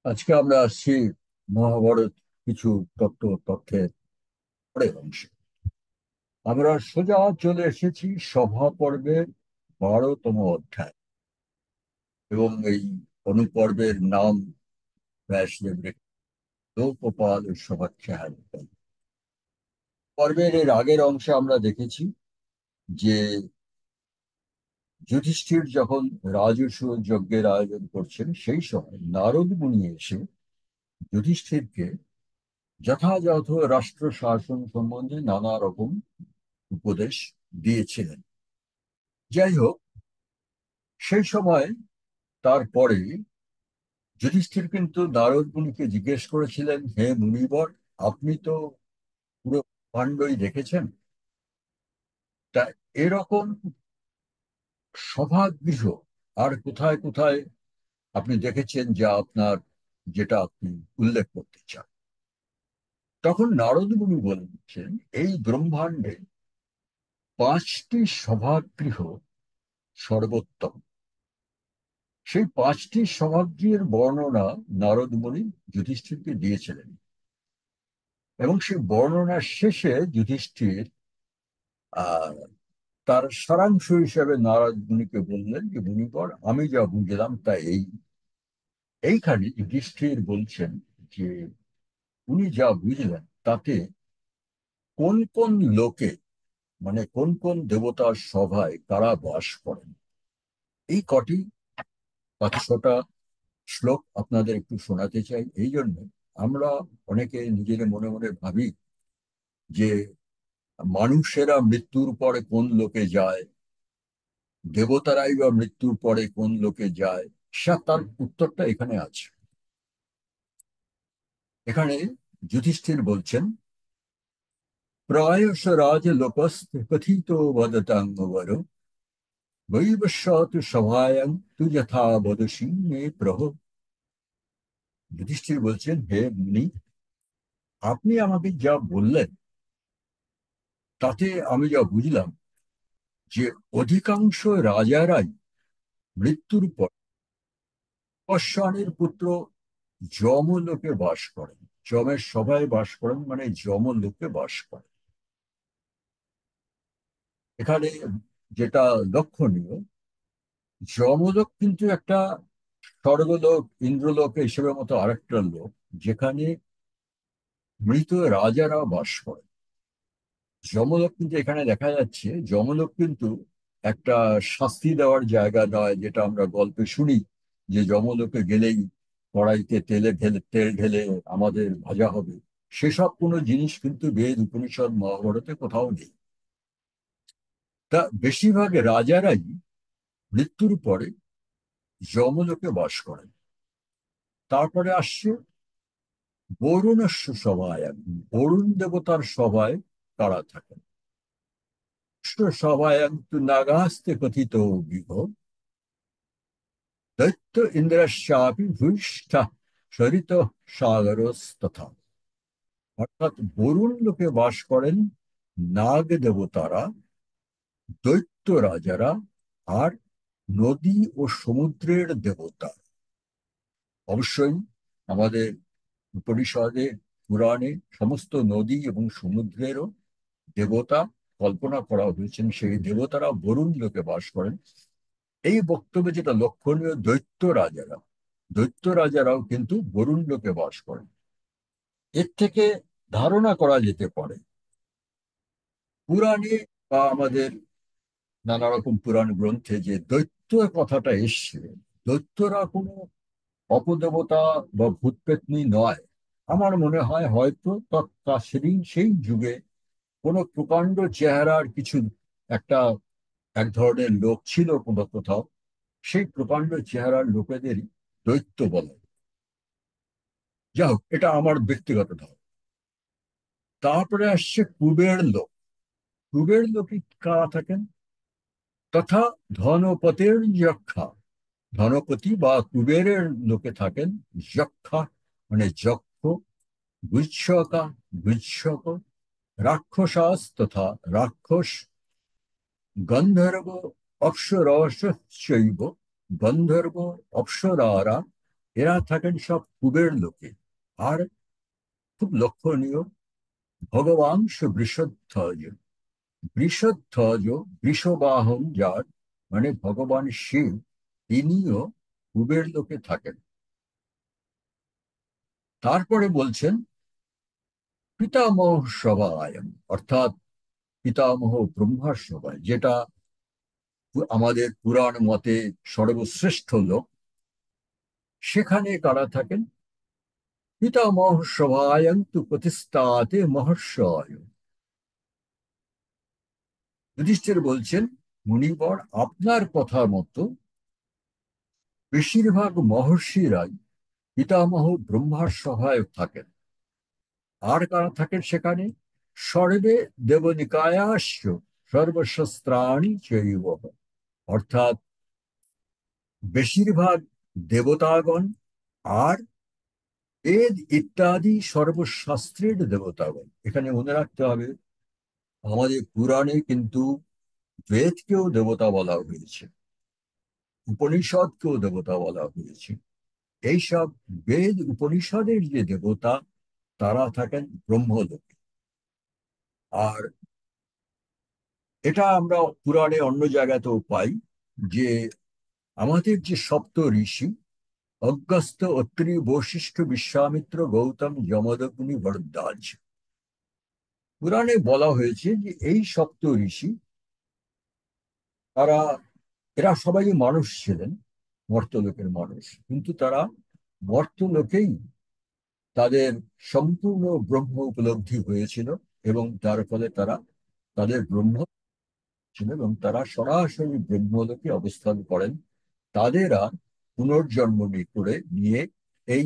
আজকে আমরা আসছি মহাভারত কিছু তথ্যের পরের অংশে। আমরা সোজা চলে এসেছি সভা পর্বের 12তম অধ্যায়, এবং এই অনুপর্বের নাম ব্যাসদেব রেখে লোকপাল সভাখ্যান। পর্বের এর আগের অংশে আমরা দেখেছি যে যুধিষ্ঠির যখন রাজসূয় যজ্ঞের আয়োজন করছেন, সেই সময় নারদ মুনি এসে যুধিষ্ঠিরকে যথাযথ রাষ্ট্র শাসন সম্বন্ধে নানা রকম উপদেশ দিয়েছিলেন। যাই হোক, সেই সময় তারপরে যুধিষ্ঠির কিন্তু নারদ মুনিকে জিজ্ঞেস করেছিলেন, হে মুনিবর, আপনি তো পুরো ব্রহ্মাণ্ডই দেখেছেন, তা এরকম সভাগৃহ আর কোথায় কোথায় আপনি দেখেছেন যা আপনার, যেটা আপনি উল্লেখ করতে চান? তখন নারদ মুনি বলেছেন, এই ব্রহ্মাণ্ডে 5টি সভাগৃহ সর্বোত্তম। সেই 5টি সভাগৃহের বর্ণনা নারদ মুনি যুধিষ্ঠিরকে দিয়েছিলেন, এবং সেই বর্ণনার শেষে যুধিষ্ঠির আহ তার সারাংশ হিসেবে নারদ মুনিকে বললেন যে, মুনিবর, আমি যা বুঝলাম তা এইখানে যুধিষ্ঠির বলছেন যে উনি যা বুঝলেন তাতে কোন কোন লোকে, মানে কোন কোন দেবতার সভায় কারা বাস করেন, এই কটি 500টা শ্লোক আপনাদের একটু শোনাতে চাই। এই জন্য আমরা অনেকে নিজেদের মনে মনে ভাবি যে মানুষেরা মৃত্যুর পরে কোন লোকে যায়, দেবতারাই বা মৃত্যুর পরে কোন লোকে যায়, তার উত্তরটা এখানে আছে। এখানে যুধিষ্ঠির বলছেন, প্রায়শ রাজ লোকস্ত কথিত বদতাঙ্গবর বৈবস্বত সভায়ং তু যথা বদসি মে প্রহ। যুধিষ্ঠির বলছেন, হে মুনি, আপনি আমাকে যা বললেন তাতে আমি যা বুঝলাম যে অধিকাংশ রাজারাই মৃত্যুর পর অশ্বানের পুত্র যমলোকে বাস করেন। যমের সভায় বাস করেন মানে যমলোকে বাস করেন। এখানে যেটা লক্ষণীয়, যমলোক কিন্তু একটা স্বর্গলোক, ইন্দ্রলোক হিসেবে মতো আরেকটা লোক, যেখানে মৃত রাজারা বাস করেন। যমলোক কিন্তু এখানে দেখা যাচ্ছে, যমলোক কিন্তু একটা শাস্তি দেওয়ার জায়গা নয়, যেটা আমরা গল্পে শুনি যে যমলোকে গেলেই কড়াইতে তেল ঢেলে আমাদের ভাজা হবে। সেসব কোনো জিনিস কিন্তু বেদ, উপনিষদ, মহাভারতে কোথাও নেই। তা বেশিরভাগ রাজারাই মৃত্যুর পরে যমলোকে বাস করেন। তারপরে আসছে বরুণস্য সভায়, বরুণ দেবতার সভায় কারা থাকেন। সভায় তু নাগাস্তে কথিত বিভ দৈত্য ইন্দ্রশ্চাপি ভূষ্ঠ সরিত সাগরস্তথা। অর্থাৎ বরুণ লোকে বাস করেন নাগ দেবতারা, দৈত্য রাজারা, আর নদী ও সমুদ্রের দেবতা। অবশ্যই আমাদের উপনিষদে, পুরাণে সমস্ত নদী এবং সমুদ্রেরও দেবতা কল্পনা করা হয়েছেন, সেই দেবতারা বরুণ লোকে বাস করেন। এই বক্তব্যে যেটা লক্ষণীয়, দৈত্য রাজারাও কিন্তু বরুণ লোকে বাস করেন। এর থেকে ধারণা করা যেতে পারে পুরাণে বা আমাদের নানা রকম পুরাণ গ্রন্থে যে দৈত্য কথাটা এসছে, দৈত্যরা কোনো অপদেবতা বা ভূতপেত্নী নয়। আমার মনে হয় হয়তো তৎকালীন সেই যুগে কোনো প্রকাণ্ড চেহারার কিছু একটা, এক ধরনের লোক ছিল কোনো কোথাও, সেই প্রকাণ্ড চেহারার লোকেদেরই দৈত্য বলে। যাই হোক, এটা আমার ব্যক্তিগত ধারণা। তারপরে আসছে কুবের লোক। কুবের লোকে কারা থাকেন? তথা ধনপতির যক্ষা। ধনপতি বা কুবেরের লোকে থাকেন যক্ষা, মানে যক্ষ, গুচ্ছকা, গুচ্ছক, রাক্ষসাস তথা রাক্ষস, গন্ধর্ব, অপ্সরসৈব, গন্ধর্ব, অপ্সরারা, এরা থাকেন সব কুবের লোকে। আর খুব লক্ষণীয়, ভগবাংশ বৃষধ্বজ। বৃষধ্বজ, বৃষবাহন যার, মানে ভগবান শিব, তিনিও কুবের লোকে থাকেন। তারপরে বলছেন পিতামহ সভায়, অর্থাৎ পিতামহ ব্রহ্মার সভায়, যেটা আমাদের পুরাণ মতে সর্বশ্রেষ্ঠ লোক, সেখানে কারা থাকেন? পিতামহ সভায়ন্তু প্রতিষ্ঠাতে মহর্ষয়। যুধিষ্ঠির বলছেন, মুনিবর, আপনার কথা মতো বেশিরভাগ মহর্ষিরাই পিতামহ ব্রহ্মার সহায়ক থাকেন। আর কারা থাকেন সেখানে? সর্বে দেবনিকায়াস্য সর্বশস্ত্রাণি চৈব, অর্থাৎ বেশিরভাগ দেবতাগণ আর বেদ ইত্যাদি সর্বশাস্ত্রের দেবতাগণ। এখানে মনে রাখতে হবে, আমাদের পুরাণে কিন্তু বেদকেও দেবতা বলা হয়েছে, উপনিষদকেও দেবতা বলা হয়েছে। এইসব বেদ উপনিষদের যে দেবতা, তারা থাকেন ব্রহ্মলোকে। আর এটা আমরা পুরাণে অন্য জায়গাতেও পাই, যে আমাদের যে সপ্ত ঋষি, অগস্ত্য, অত্রি, বশিষ্ঠ, বিশ্বামিত্র, গৌতম, যমদগ্নি, ভরদ্বাজ, পুরাণে বলা হয়েছে যে এই সপ্ত ঋষি, তারা, এরা সবাই মানুষ ছিলেন, মর্তলোকের মানুষ, কিন্তু তারা মর্তলোকেই তাদের সম্পূর্ণ ব্রহ্ম উপলব্ধি হয়েছিল, এবং তার ফলে তারা তাদের ব্রহ্ম ছিল, এবং তারা সরাসরি ব্রহ্মলোকে অবস্থান করেন। তাদের আর পুনর্জন্ম করে নিয়ে এই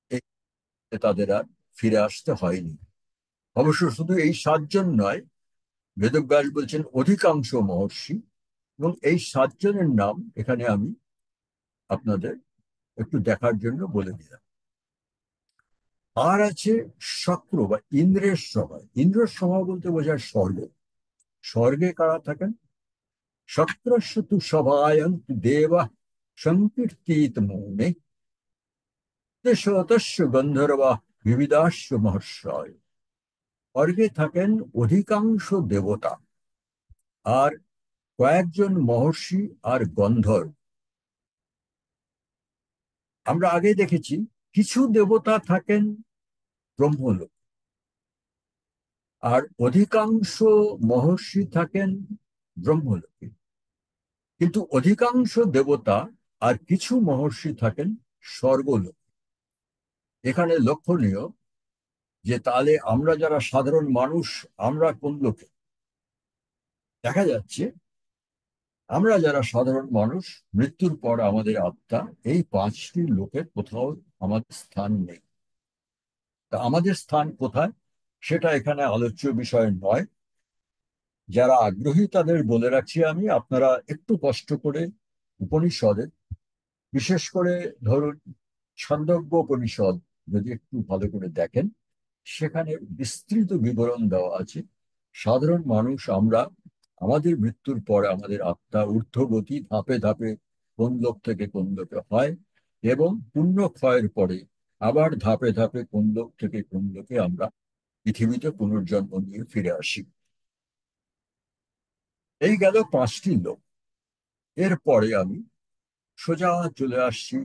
এই- তাদের আর ফিরে আসতে হয়নি। অবশ্য শুধু এই 7 জন নয়, বেদব্যাস বলছেন অধিকাংশ মহর্ষি, এবং এই 7 জনের নাম এখানে আমি আপনাদের একটু দেখার জন্য বলে দিলাম। আর আছে শক্র বা ইন্দ্রের সভা। ইন্দ্রের সভা বলতে বোঝায় স্বর্গ। স্বর্গে কারা থাকেন? শক্রস্য তু সভায়ন্তু দেব সংকীর্তিত মৌনে শতস্য গন্ধর্বা বিবিধাস্য মহর্ষয়। স্বর্গে থাকেন অধিকাংশ দেবতা আর কয়েকজন মহর্ষি আর গন্ধর্ব। আমরা আগে দেখেছি কিছু দেবতা থাকেন ব্রহ্মলোক, আর অধিকাংশ মহর্ষি থাকেন ব্রহ্মলোকে। কিন্তু অধিকাংশ দেবতা আর কিছু মহর্ষি থাকেন স্বর্গলোক। এখানে লক্ষণীয় যে তাহলে আমরা যারা সাধারণ মানুষ, আমরা কোন লোকে? দেখা যাচ্ছে আমরা যারা সাধারণ মানুষ, মৃত্যুর পর আমাদের আত্মা এই 5টি লোকের কোথাও আমাদের স্থান নেই। তা আমাদের স্থান কোথায়, সেটা এখানে আলোচ্য বিষয় নয়। যারা আগ্রহী তাদের বলে রাখছি আমি, আপনারা একটু কষ্ট করে উপনিষদের, বিশেষ করে ধরুন ছন্দোগ্য উপনিষদ যদি একটু ভালো করে দেখেন, সেখানে বিস্তৃত বিবরণ দেওয়া আছে। সাধারণ মানুষ আমরা, আমাদের মৃত্যুর পরে আমাদের আত্মা ঊর্ধ্বগতি ধাপে ধাপে কোন লোক থেকে কোন লোকে হয়, এবং পুণ্য ক্ষয়ের পরে আবার ধাপে ধাপে কোন লোক থেকে কোন লোকে আমরা পৃথিবীতে পুনর্জন্ম নিয়ে ফিরে আসি। এই গেল 5টি লোক। এরপরে আমি সোজা চলে আসছি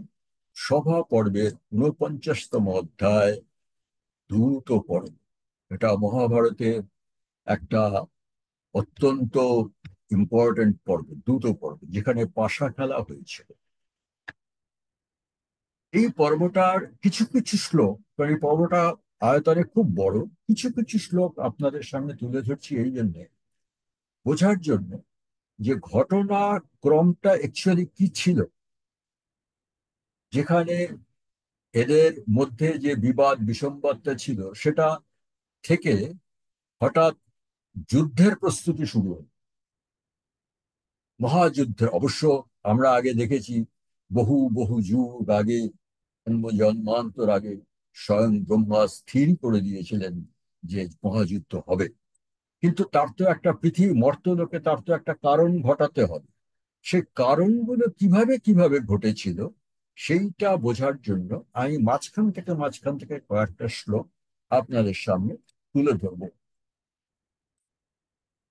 সভা পর্বের 49তম অধ্যায়, দ্যূত পর্ব। এটা মহাভারতের একটা অত্যন্ত ইম্পর্টেন্ট পর্ব, দ্যূত পর্ব, যেখানে পাশা খেলা হয়েছিল। এই পর্বটার কিছু কিছু শ্লোক, কারণ এই পর্বটা আয়তনে খুব বড়, কিছু কিছু শ্লোক আপনাদের সামনে তুলে ধরছি এই জন্যে, বোঝার জন্য যে ঘটনা ক্রমটা অ্যাকচুয়ালি কি ছিল, যেখানে এদের মধ্যে যে বিবাদ বিষমবাদটা ছিল, সেটা থেকে হঠাৎ যুদ্ধের প্রস্তুতি শুরু হল, মহাযুদ্ধের। অবশ্য আমরা আগে দেখেছি, বহু বহু যুগ আগে, জন্মান্তর আগে স্বয়ং ব্রহ্মা স্থির করে দিয়েছিলেন যে মহাযুদ্ধ হবে। কিন্তু তার তো একটা পৃথিবী মর্তলোকে, তার তো একটা কারণ ঘটাতে হবে। সে কারণগুলো কিভাবে কিভাবে ঘটেছিল সেইটা বোঝার জন্য আমি মাঝখান থেকে কয়েকটা শ্লোক আপনাদের সামনে তুলে ধরবো।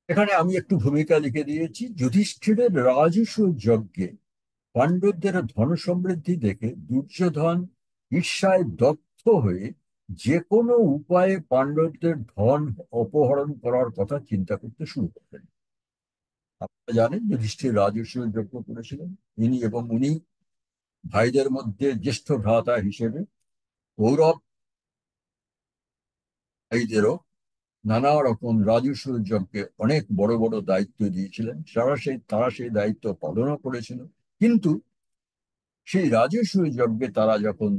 এখানে আমি একটু ভূমিকা লিখে দিয়েছি। যুধিষ্ঠিরের রাজসূয় যজ্ঞে পাণ্ডবদের ধন সমৃদ্ধি দেখে দুর্যোধন ঈর্ষায় দগ্ধ হয়ে যে কোনো উপায়ে পাণ্ডবদের ধন অপহরণ করার কথা চিন্তা করতে শুরু করলেন। আপনারা জানেন যুধিষ্ঠির রাজসূয় যজ্ঞ করেছিলেন। উনি ভাইদের মধ্যে জ্যেষ্ঠ ভ্রাতা হিসেবে কৌরব ভাইদেরও নানা রকম রাজস্ব যজ্ঞে অনেক বড় বড় দায়িত্ব দিয়েছিলেন। তারা সেই দায়িত্ব পালনও করেছিল। কিন্তু সেই রাজস্ব যজ্ঞে তারা যখন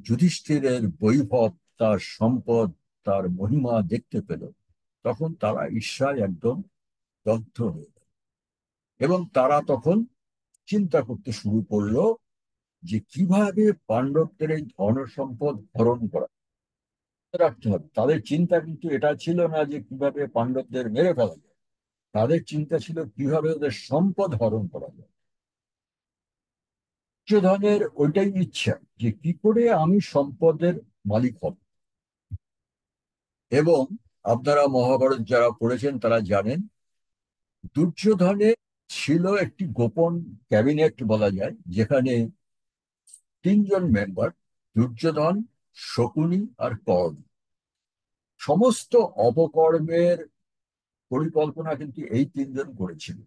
যুধিষ্ঠিরের বৈভব, তার সম্পদ, তার মহিমা দেখতে পেল, তখন তারা ঈর্ষায় একদম দগ্ধ হয়ে গেল। এবং তারা তখন চিন্তা করতে শুরু করলো যে কিভাবে পাণ্ডবদের এই ধন সম্পদ হরণ করা রাখতে হবে। তাদের চিন্তা কিন্তু এটা ছিল না যে কিভাবে পাণ্ডবদের মেরে ফেলা যায়, তাদের চিন্তা ছিল কিভাবে ওদের সম্পদ হরণ করা যায়। দুর্যোধনের ওইটাই ইচ্ছা যে কি করে আমি সম্পদের মালিক হব। এবং আপনারা মহাভারত যারা পড়েছেন তারা জানেন দুর্যোধনের ছিল একটি গোপন ক্যাবিনেট বলা যায়, যেখানে তিনজন মেম্বার, দুর্যোধন, শকুনি আর কর্ণ, সমস্ত অপকর্মের পরিকল্পনা কিন্তু এই তিনজন করেছিল।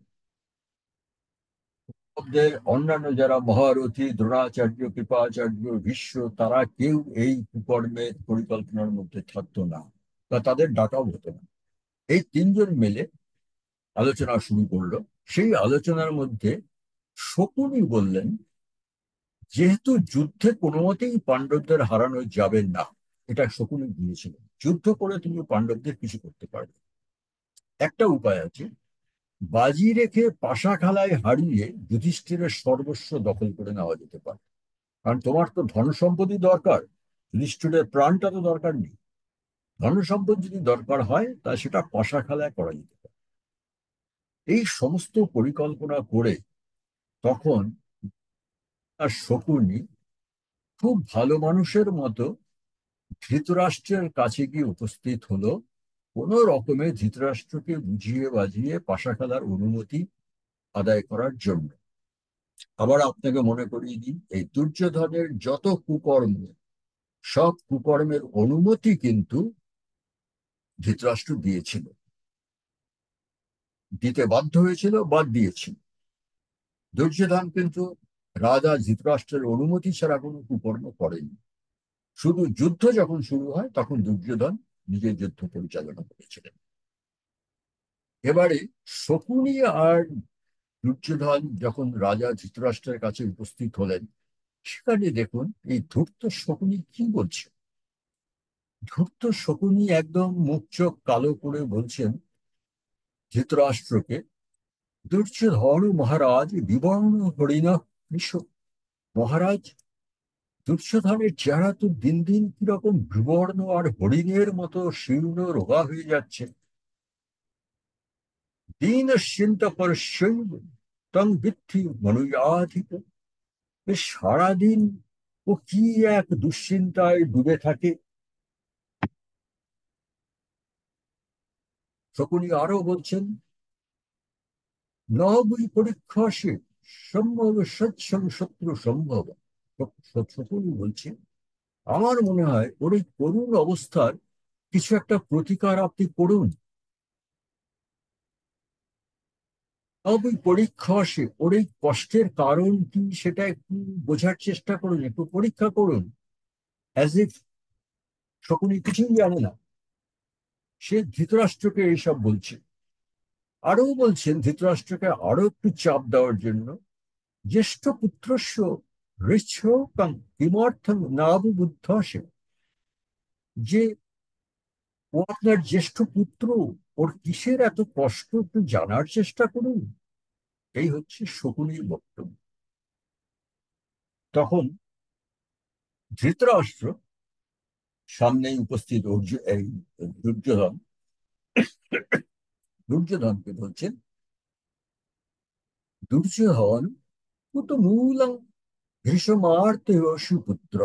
মধ্যে অন্যান্য যারা মহারথী, দ্রোণাচার্য, কৃপাচার্য, ভীষ্ম, তারা কেউ এই কুকর্মের পরিকল্পনার মধ্যে থাকতো না বা তাদের ডাকাও হতো না। এই তিনজন মিলে আলোচনা শুরু করলো। সেই আলোচনার মধ্যে শকুনি বললেন, যেহেতু যুদ্ধে কোনো মতেই পাণ্ডবদের হারানো যাবে না, এটা শকুনি দিয়েছিল, যুদ্ধ করে তুমি পাণ্ডবদের কিছু করতে পারবে, একটা উপায় আছে, বাজি রেখে পাশা খেলায় হারিয়ে যুধিষ্ঠিরের সর্বস্ব দখল করে নেওয়া যেতে পারে। কারণ তোমার তো ধন সম্পত্তি দরকার, যুধিষ্ঠিরের প্রাণটা তো দরকার নেই। ধন সম্পদ যদি দরকার হয় তা সেটা পাশা খেলায় করা যেতে পারে। এই সমস্ত পরিকল্পনা করে তখন আর শকুনি খুব ভালো মানুষের মতো ধৃতরাষ্ট্রের কাছে গিয়ে উপস্থিত হলো, কোন রকমে ধৃতরাষ্ট্রকে বুঝিয়ে বাজিয়ে পাশা খেলার অনুমতি আদায় করার জন্য। আবার আপনাকে মনে করিয়ে দিই, এই দুর্যোধনের যত কুকর্ম, সব কুকর্মের অনুমতি কিন্তু ধৃতরাষ্ট্র দিয়েছিল, দিতে বাধ্য হয়েছিল বা দিয়েছিল। দুর্যোধন কিন্তু রাজা ধৃতরাষ্ট্রের অনুমতি ছাড়া কোনো কুকর্ম করেনি। শুধু যুদ্ধ যখন শুরু হয় তখন দুর্যোধন নিজের যুদ্ধ পরিচালনা করেছিলেন। এবারে শকুনি আর দুর্যোধন যখন রাজা ধৃতরাষ্ট্রের কাছে উপস্থিত হলেন, সেখানে দেখুন এই ধূর্ত শকুনি কি বলছে। ধূর্ত শকুনি একদম মুখ চোখ কালো করে বলছেন ধৃতরাষ্ট্রকে, দুর্যোধন মহারাজ বিবর্ণ হরিণ কৃষ। মহারাজ, দুর্যোধনের চেহারা তো দিন দিন কিরকম বিবর্ণ আর হরিণের মতো শীর্ণ রোগা হয়ে যাচ্ছে। দীন চিন্তা শৈব তং বৃদ্ধি মনুয়াধিক। সারাদিন ও কি এক দুশ্চিন্তায় ডুবে থাকে। শকুনি আরো বলছেন, নবই পরীক্ষা সে সম্ভব সৎসং শত্রু সম্ভব। শকুনি বলছে, আমার মনে হয় ওর এই করুণ অবস্থার কিছু একটা প্রতিকার আপনি করুন। নবই পরীক্ষা আসে, ওর এই কষ্টের কারণ কি সেটা একটু বোঝার চেষ্টা করুন, একটু পরীক্ষা করুন। অ্যাজ ইফ শকুনি কিছুই জানে না, সে ধৃতরাষ্ট্রকে এইসব বলছে। আরো বলছেন ধৃতরাষ্ট্রকে আরো একটু চাপ দেওয়ার জন্য, জ্যেষ্ঠ পুত্রস্য ঋচ্ছকং কিমর্থং নাববুদ্ধসে। যে ও আপনার জ্যেষ্ঠ পুত্র, ওর কিসের এত কষ্ট একটু জানার চেষ্টা করুন। এই হচ্ছে শকুনির বক্তব্য। তখন ধৃতরাষ্ট্র সামনেই উপস্থিত এই দুর্যোধন, দুর্যোধনকে বলছেন, দুর্যোধন কুত মূলং ভীষমার্তে সুপুত্র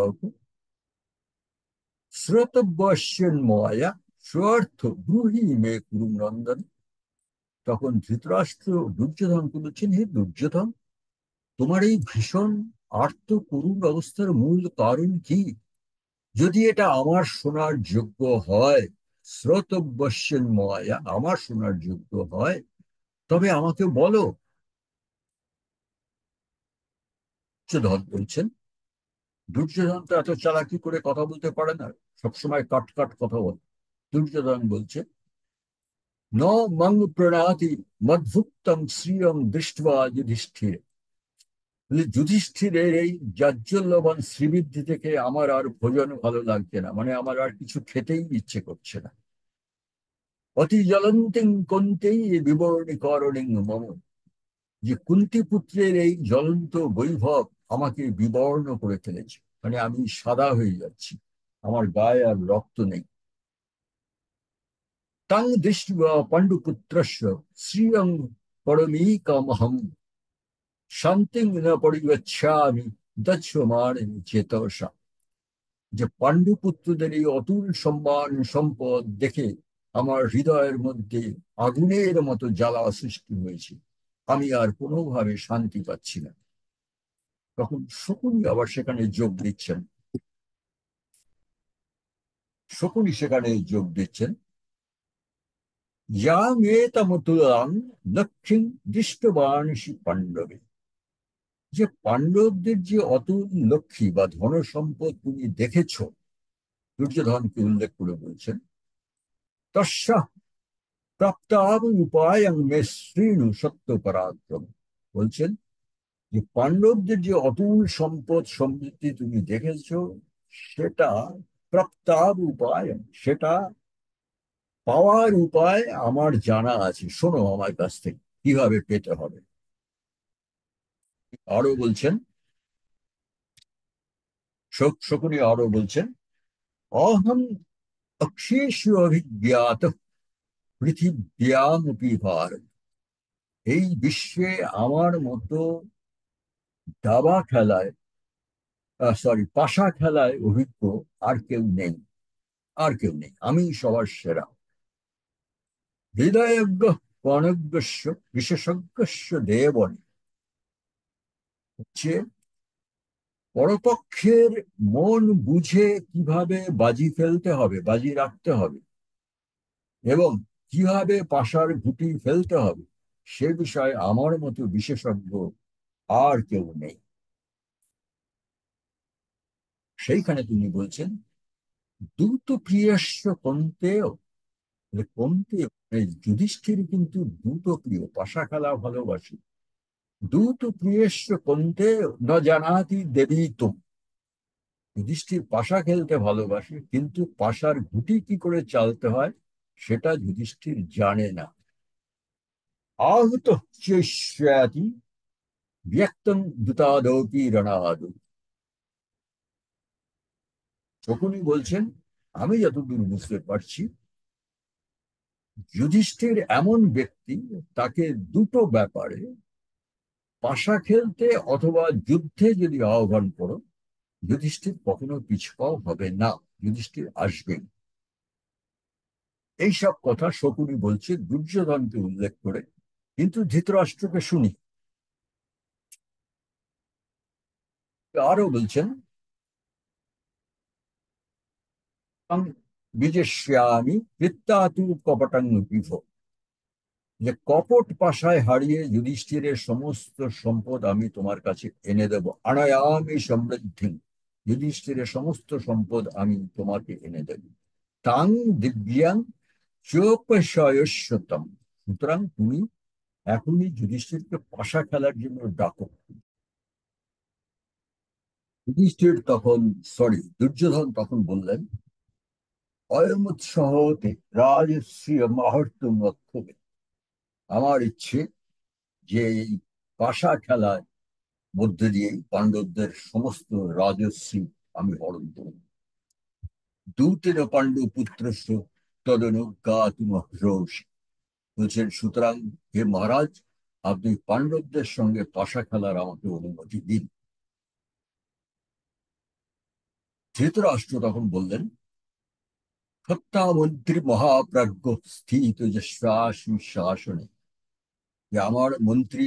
শ্রোতব্যস্যন্ময়া স্বার্থ ব্রূহি মে কুরু নন্দন। তখন ধৃতরাষ্ট্র দুর্যোধনকে বলছেন, হে দুর্যোধন, তোমার এই ভীষণ আর্ত করুণ অবস্থার মূল কারণ কি? যদি এটা আমার শোনার যোগ্য হয়, শ্রোতব্যস্যন্ময়া, আমার শোনার যোগ্য হয়, তবে আমাকে বলো। দুর্যোধন বলছেন, দুর্যোধন তো এত চালাকি করে কথা বলতে পারে না, সবসময় কাট কাট কথা বলে। দুর্যোধন বলছে, ন মং প্রণাতি মদ্ভুক্তম শ্রিয়ম দৃষ্টবা যুধিষ্ঠির। যুধিষ্ঠিরের এই জাজ্জল্যবান শ্রীবৃদ্ধি থেকে আমার আর ভোজন ভালো লাগছে না, মানে আমার আর কিছু খেতেই ইচ্ছে করছে না। অতি জ্বলন্তিং কন্তেই বিবর্ণীকরণিং মম। যে কুন্তি পুত্রের এই জ্বলন্ত বৈভব আমাকে বিবর্ণ করে ফেলেছে, মানে আমি সাদা হয়ে যাচ্ছি, আমার গায়ে আর রক্ত নেই। তাং দৃष्ट्वा পাণ্ডুপুত্রস্য শ্রিয়ং পরমীকামহম শান্তিং ন পরিগচ্ছামি দচ্যমানে চেতসা। যে পাণ্ডুপুত্রদের এই অতুল সম্মান সম্পদ দেখে আমার হৃদয়ের মধ্যে আগুনের মতো জ্বালা সৃষ্টি হয়েছে, আমি আর কোনোভাবে শান্তি পাচ্ছি না। তখন শকুনি আবার সেখানে যোগ দিচ্ছেন। শকুনি সেখানে যোগ দিচ্ছেন, ইয়ামেতমতুলাং লক্ষ্মীং দৃষ্টবানসি পাণ্ডবে। যে পাণ্ডবদের যে অতুল লক্ষ্মী বা ধন সম্পদ তুমি দেখেছ, দুর্যোধনকে উল্লেখ করে বলছেন, তস্যা প্রাপ্তাব উপায়ং মে শ্রীণু সত্য পরাক্রম। বলছেন যে পাণ্ডবদের যে অতুল সম্পদ সমৃদ্ধি তুমি দেখেছ, সেটা প্রাপ্তাব উপায়, সেটা পাওয়ার উপায় আমার জানা আছে, শোনো আমার কাছ থেকে কিভাবে পেতে হবে। আরো বলছেন, শকুনি আরো বলছেন, অহম অক্ষেষু অভিজ্ঞাত পৃথিব্যামপি ভারত। এই বিশ্বে আমার মতো দাবা খেলায়, সরি, পাশা খেলায় অভিজ্ঞ আর কেউ নেই, আর কেউ নেই, আমি সবার সেরা। হৃদয়জ্ঞ কণজ্ঞস্য বিশেষজ্ঞস্য দেবনে। হচ্ছে পরপক্ষের মন বুঝে কিভাবে বাজি ফেলতে হবে, বাজি রাখতে হবে, এবং কিভাবে পাশার গুটি ফেলতে হবে, সে বিষয়ে আমার মতো বিশেষজ্ঞ আর কেউ নেই। সেইখানে তিনি বলছেন, দ্রুত প্রিয়স্য কন্তেয়। কন্তেয় যুধিষ্ঠির কিন্তু দ্রুত প্রিয়, পাশা খেলা ভালোবাসে। দ্রুত প্রিয়স্য কন্তেয় ন জানাতি দেবী তুম। যুধিষ্ঠির পাশা খেলতে ভালোবাসে, কিন্তু পাশার গুটি কি করে চালতে হয় সেটা যুধিষ্ঠির জানে না। আহত চেষ্যাতি ব্যক্তং দুতাদপি রণাদ। শকুনি বলছেন, আমি যতদূর বুঝতে পারছি, যুধিষ্ঠির এমন ব্যক্তি, তাকে দুটো ব্যাপারে, পাশা খেলতে অথবা যুদ্ধে যদি আহ্বান করো, যুধিষ্ঠির কখনো পিছপাও হবে না, যুধিষ্ঠির আসবেন। এইসব কথা শকুনি বলছে দুর্যোধনকে উল্লেখ করে। কিন্তু ধৃতরাষ্ট্রকে শুনি, আরো বলছেন, বিজেষ্যামি কৃত্তাতু কপটাং বিভ। যে কপট পাশায় হারিয়ে যুধিষ্ঠিরের সমস্ত সম্পদ আমি তোমার কাছে এনে দেব, আনায়ামি সমৃদ্ধি। যুধিষ্ঠিরের সমস্ত সম্পদ আমি তোমাকে এনে দেব। তাং দিব্যাং চোপশয়স্যতম। সুতরাং তুমি এখনই যুধিষ্ঠিরকে পাশা খেলার জন্য ডাকো। যুধিষ্ঠির তখন, সরি, দুর্যোধন তখন বললেন, অয়মুৎসহ হতে রাজশ্রী মাহাত্ম্য লক্ষ্যে। আমার ইচ্ছে যে এই পাশা খেলায় মধ্যে দিয়ে পাণ্ডবদের সমস্ত রাজশ্রী আমি হরণ করব। দূতের পাণ্ডু পুত্র তদনুজ্ঞাতুম রোষ। বলছেন, সুতরাং হে মহারাজ, আপনি পাণ্ডবদের সঙ্গে পাশা খেলার আমাকে অনুমতি দিন। ধৃতরাষ্ট্র তখন বললেন, সত্তা মন্ত্রী মহাপ্রাজ্ঞ স্থিত শাসনে, যে আমার মন্ত্রী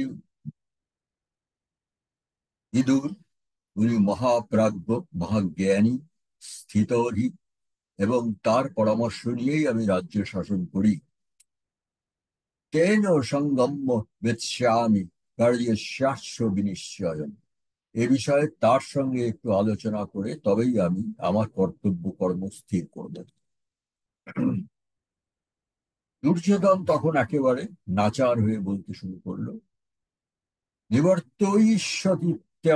বিদুর, উনি মহাপ্রাজ্ঞ, মহাজ্ঞানী, স্থিতধী, এবং তার পরামর্শ নিয়েই আমি রাজ্য শাসন করি। তেন সঙ্গম্য বেৎস্যামি কার্যস্যাস্য বিনিশ্চয়ন। এ বিষয়ে তার সঙ্গে একটু আলোচনা করে তবেই আমি আমার কর্তব্য কর্ম স্থির করব। দুর্যোধন তখন একেবারে নাচার হয়ে বলতে শুরু করলো, নিবর্তয়িষ্যতি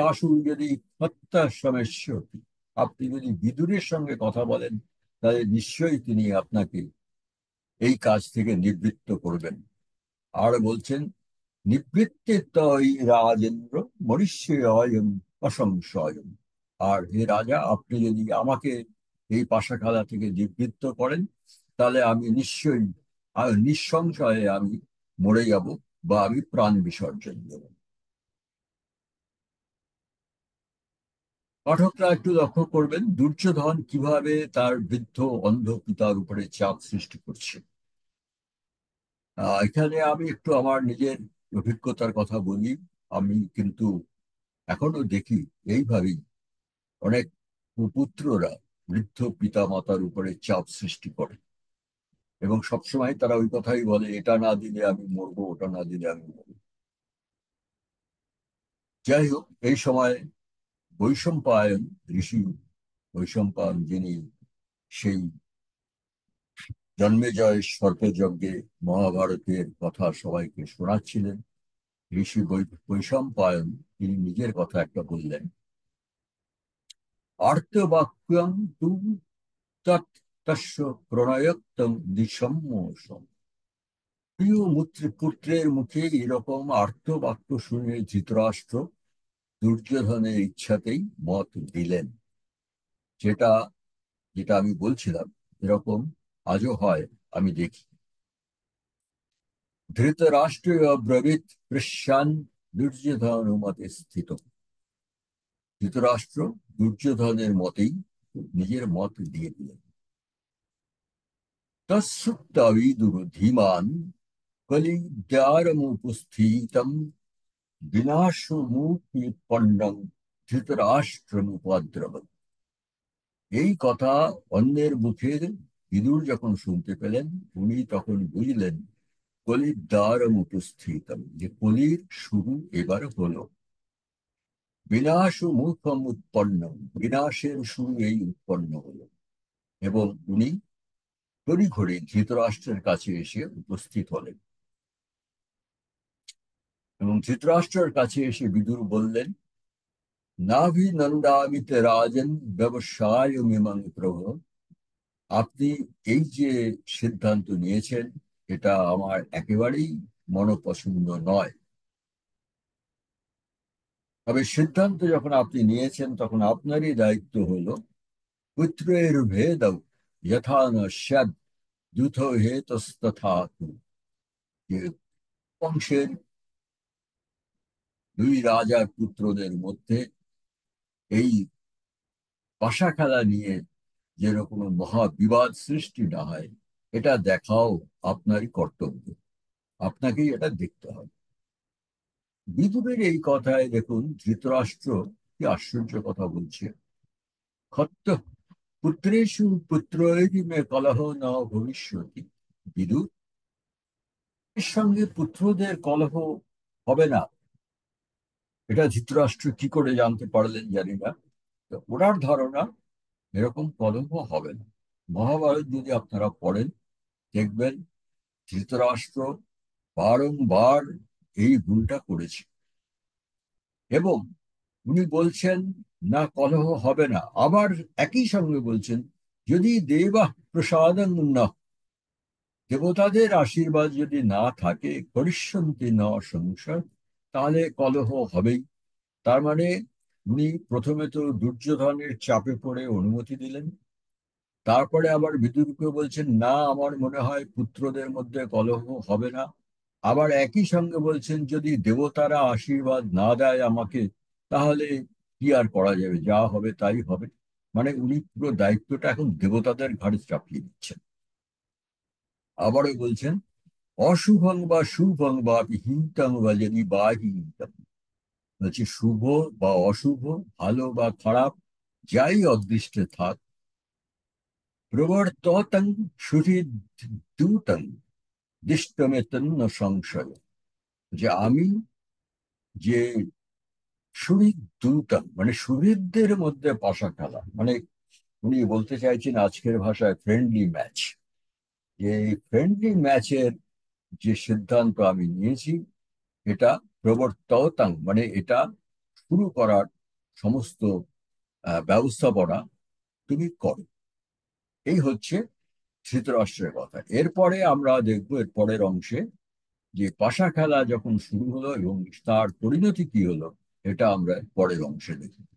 আসু যদি হত্যা সমেষ্যতি। আপনি যদি বিদুরের সঙ্গে কথা বলেন, তাহলে নিশ্চয়ই তিনি আপনাকে এই কাজ থেকে নিবৃত্ত করবেন। আর বলছেন, নিবৃত্তে তৈ রাজেন্দ্র মনুষ্যয়ম অসংশয়ম। আর হে রাজা, আপনি যদি আমাকে এই পাশাখালা থেকে নিবৃত্ত করেন, তাহলে আমি নিশ্চয়ই নিঃসংশয়ে আমি মরে যাব, বা আমি প্রাণ বিসর্জন দেব। পাঠকরা একটু লক্ষ্য করবেন দুর্যোধন কিভাবে তার বৃদ্ধ অন্ধ পিতার উপরে চাপ সৃষ্টি করছে। এখানে আমি একটু আমার নিজের অভিজ্ঞতার কথা বলি। আমি কিন্তু এখনো দেখি এইভাবেই অনেক কুপুত্ররা বৃদ্ধ পিতা মাতার উপরে চাপ সৃষ্টি করে, এবং সবসময় তারা ওই কথাই বলে, এটা না দিলে আমি মরবো, ওটা না দিলে আমি মরবো। যাই হোক, এই সময় বৈশম্পায়ন ঋষি, বৈশম্পায়ন যিনি সেই জন্মেজয় সর্পযজ্ঞে মহাভারতের কথা সবাইকে শোনাচ্ছিলেন, ঋষি বৈশম্পায়ন তিনি নিজের কথা একটা বললেন, আর্তবাক্যং তু তৎ তস্য প্রণয়োক্তং দিসম্মোষম। প্রিয় পুত্রের মুখে এরকম আর্তবাক্য শুনে ধৃতরাষ্ট্র দুর্যোধনের ইচ্ছাতেই মত দিলেন। যেটা যেটা আমি বলছিলাম, এরকম আজও হয়, আমি দেখি। ধৃতরাষ্ট্র ব্রবীত পৃষ্যান দুর্যোধন মতে স্থিত। ধৃতরাষ্ট্র দুর্যোধনের মতেই নিজের মত দিয়ে দিলেন। তৎসুপ্তাবিদুর ধীমান কলিদ্বারমুপস্থিতম বিনাশমুপন্নং ধৃতরাষ্ট্রমুপদ্রবৎ। এই কথা অন্যের মুখে বিদুর যখন শুনতে পেলেন, উনি তখন বুঝলেন কলির দ্বারম উপস্থিতম, যে কলির শুরু এবার হলো। বিনাশ মুখম উৎপন্ন, বিনাশের শুরু এই উৎপন্ন হলো। এবং উনি তড়িঘড়ি ধৃতরাষ্ট্রের কাছে এসে উপস্থিত হলেন। এবং ধৃতরাষ্ট্রের কাছে এসে বিদুর বললেন, নাভিনন্দামিতে রাজন ব্যবসায় মিমাং প্রভু। আপনি এই যে সিদ্ধান্ত নিয়েছেন, এটা আমার একেবারেই মনোপছন্দ নয়। তবে সিদ্ধান্ত যখন আপনি নিয়েছেন, তখন আপনারই দায়িত্ব হলো পুত্রের ভেদ যথা ন স্যাদ যুথ হেতস্তথা তু। যে বংশের দুই রাজার পুত্রদের মধ্যে এই পাশা খেলা নিয়ে যেন কোনো মহাবিবাদ সৃষ্টি না হয়, এটা দেখাও আপনারই কর্তব্য। আপনাকেই এটা দেখতে হবে। বিদুরের এই কথায় দেখুন ধৃতরাষ্ট্র কি আশ্চর্য কথা বলছে। ক্ষত্ত পুত্রেষু পুত্রৈরি মে কলহ ন ভবিষ্যতি। বিদুর, এর সঙ্গে পুত্রদের কলহ হবে না, এটা ধৃতরাষ্ট্র কি করে জানতে পারলেন জানি না। তো ওনার ধারণা এরকম কলহ হবে না। মহাভারত যদি আপনারা পড়েন, দেখবেন ধৃতরাষ্ট্র বারংবার এই ভুলটা করেছে। এবং উনি বলছেন না কলহ হবে না, আবার একই সঙ্গে বলছেন যদি দেবা প্রসাদং না, দেবতাদের আশীর্বাদ যদি না থাকে, করিষ্যন্তি ন সংশয়, তাহলে কলহ হবেই। তার মানে উনি প্রথমে তো দুর্যোধনের চাপে পড়ে অনুমতি দিলেন, তারপরে আবার বিদুরকে বলছেন না আমার মনে হয় পুত্রদের মধ্যে কলহ হবে না। আবার একই সঙ্গে বলছেন যদি দেবতারা আশীর্বাদ না দেয় আমাকে, তাহলে কি আর করা যাবে, যা হবে তাই হবে। মানে উনি পুরো দায়িত্বটা এখন দেবতাদের ঘাড়ে চাপিয়ে দিচ্ছেন। আবারও বলছেন, অশুভং বা শুভং বা হিতং বা যদি বা হিতং, বলছে শুভ বা অশুভ, ভালো বা খারাপ, যাই অদৃষ্টে থাক, প্রবর্ততং শুধু দূতং দৃষ্টমেতন্য সংশয়, যে আমি যে সুহৃদ্দূতম মানে সুহৃদদের মধ্যে পাশা খেলা, মানে উনি বলতে চাইছেন আজকের ভাষায় ফ্রেন্ডলি ম্যাচ। যে এই ফ্রেন্ডলি ম্যাচের যে সিদ্ধান্ত আমি নিয়েছি, এটা প্রবর্ততাং মানে এটা শুরু করার সমস্ত ব্যবস্থাপনা তুমি করো। এই হচ্ছে ধৃতরাষ্ট্রের কথা। এরপরে আমরা দেখবো এর পরের অংশে যে পাশা খেলা যখন শুরু হলো এবং তার পরিণতি কি হলো, এটা আমরা পরের অংশে দেখব।